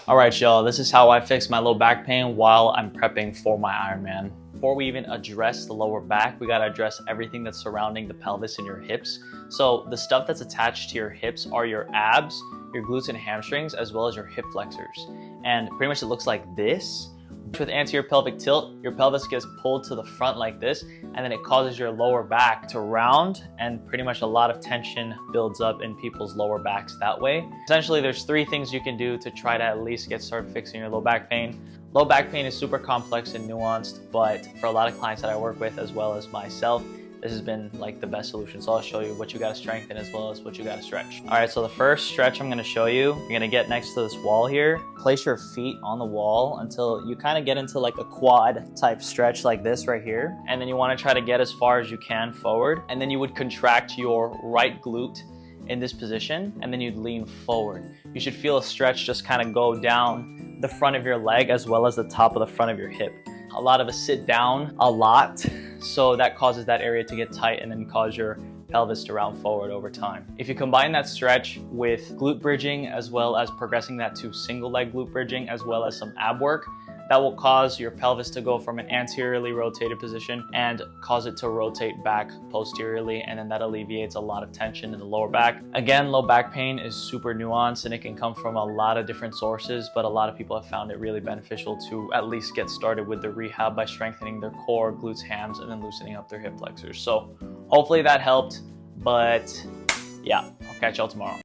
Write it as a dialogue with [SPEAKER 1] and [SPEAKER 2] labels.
[SPEAKER 1] All right, y'all, this is how I fix my low back pain while I'm prepping for my Ironman. Before we even address the lower back, we gotta address everything that's surrounding the pelvis and your hips. So the stuff that's attached to your hips are your abs, your glutes and hamstrings, as well as your hip flexors. And pretty much it looks like this. With anterior pelvic tilt, your pelvis gets pulled to the front like this, and then it causes your lower back to round, and pretty much a lot of tension builds up in people's lower backs that way. Essentially, there's 3 things you can do to try to at least get started fixing your low back pain. Low back pain is super complex and nuanced, but for a lot of clients that I work with, as well as myself, this has been like the best solution. So I'll show you what you gotta strengthen as well as what you gotta stretch. All right, so the first stretch I'm gonna show you, you're gonna get next to this wall here. Place your feet on the wall until you kind of get into like a quad type stretch like this right here. And then you wanna try to get as far as you can forward. And then you would contract your right glute in this position, and then you'd lean forward. You should feel a stretch just kind of go down the front of your leg as well as the top of the front of your hip. A lot of us sit down a lot, so that causes that area to get tight and then cause your pelvis to round forward over time. If you combine that stretch with glute bridging as well as progressing that to single leg glute bridging as well as some ab work, that will cause your pelvis to go from an anteriorly rotated position and cause it to rotate back posteriorly, and then that alleviates a lot of tension in the lower back. Again, low back pain is super nuanced and it can come from a lot of different sources, but a lot of people have found it really beneficial to at least get started with the rehab by strengthening their core, glutes, hams, and then loosening up their hip flexors. So hopefully that helped, but yeah, I'll catch y'all tomorrow.